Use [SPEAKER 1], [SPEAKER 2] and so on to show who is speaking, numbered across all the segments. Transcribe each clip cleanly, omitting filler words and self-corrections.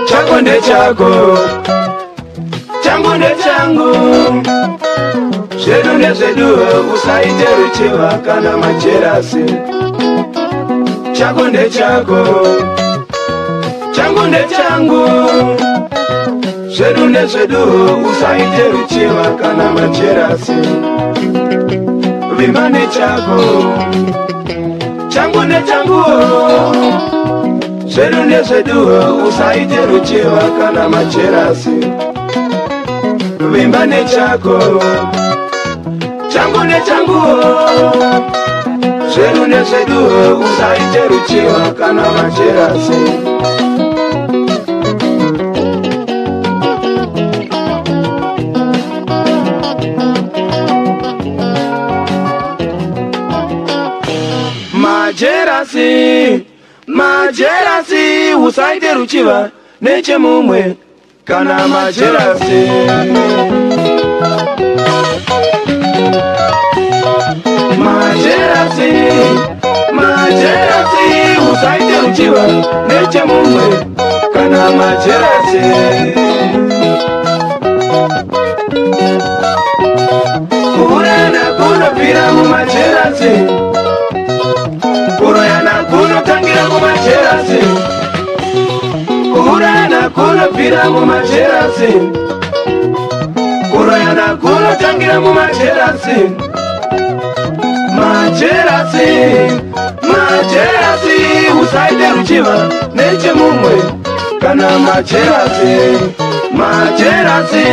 [SPEAKER 1] Chako chako, changu nde changu, zvedu ndezvedu, usaite ruchiva kana macherasi. Chako nde chako, changu nde changu, zvedu ndezvedu, usaite ruchiva kana macherasi. Vimba nde chako, changu nde changu, zvedu ndezvedu, usaite ruchiva kana macherasi. Vimba nechako, changu nechangu, zvedu ndezvedu, usaite ruchiva kana macherasi. Macherasi, macherasi, usaite ruchiva nechemumwe kana macherasi. Macherasi, macherasi, usaite ruchiva nechemumwe kana macherasi. Kurana kunopira mumacherasi, kuroyana kunotangira mumacherasi. Kurana kunopira mumacherasi, kuroyana kunotangira mumacherasi. Macherasi, macherasi, usaite ruchiva nechemumwe kana macherasi. Macherasi,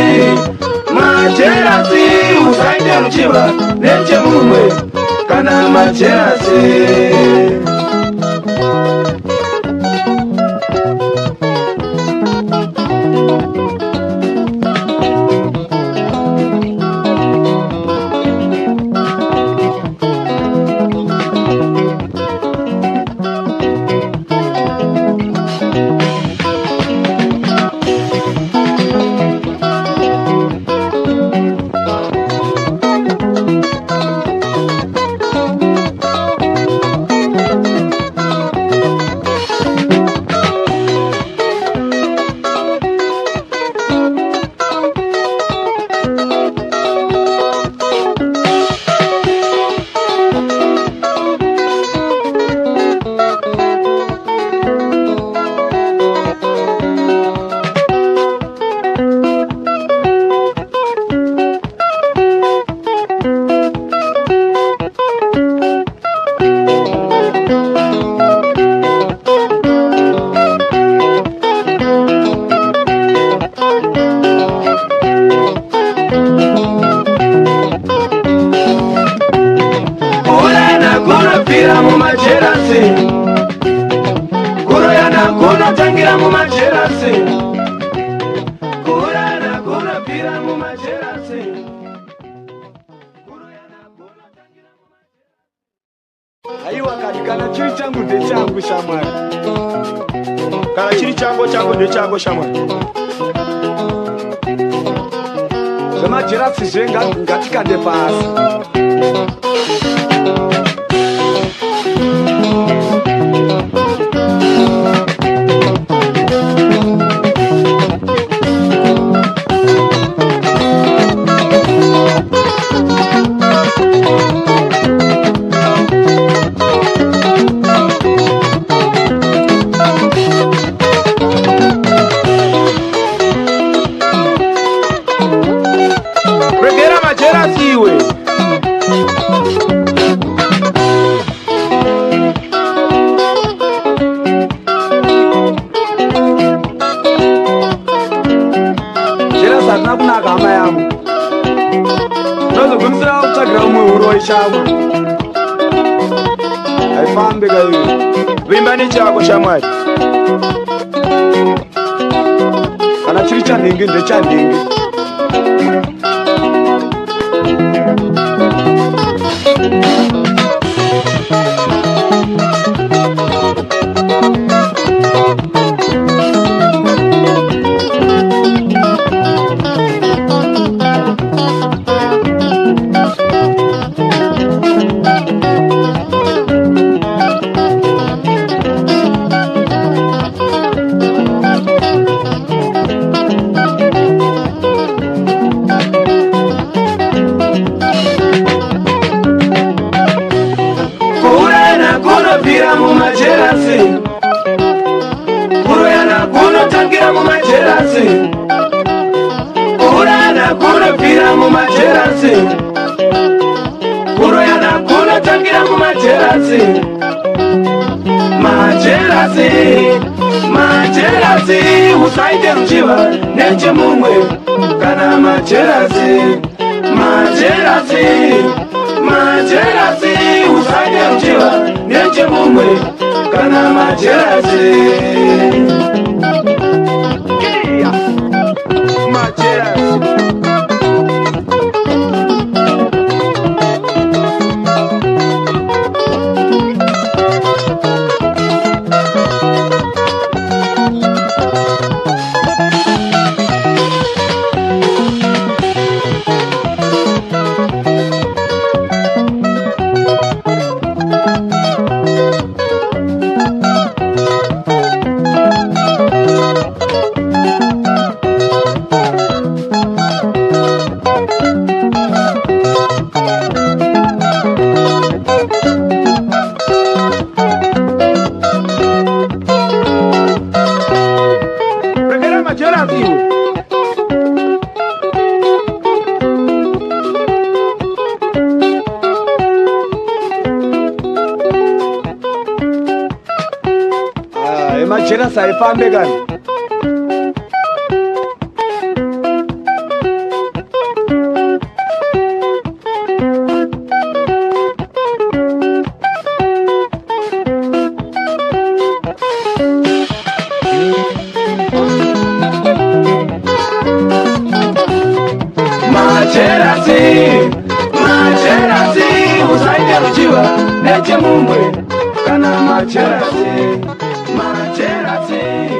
[SPEAKER 1] macherasi, usaite ruchiva nechemumwe kana macherasi. Kuroyana kunotangira mumacherasi, kurana kunopira mumacherasi. Aiwa kana chiri changu ndechangu shamwari, kana chiri changu ndechangu shamwari. Zvemacherasi zvenga ngatikande pasi. Haifambi gayo vimba nechako shamwari, kana chiri chanhingi ndechanhingi. Kuroyana kuno tangira mu macherasi, Urana kuno pira mu macherasi, Kuroyana kuno tangira mu macherasi, Macherasi, macherasi, usaide mchiva neche mumwe kana macherasi, macherasi, macherasi, usaide mchiva neche mumwe kana macherasi. Yeah. Macherasi. Macherasi haifambe gani? Macherasi, macherasi, usaide mchiwa neche mumwe kana macherasi, macherasi.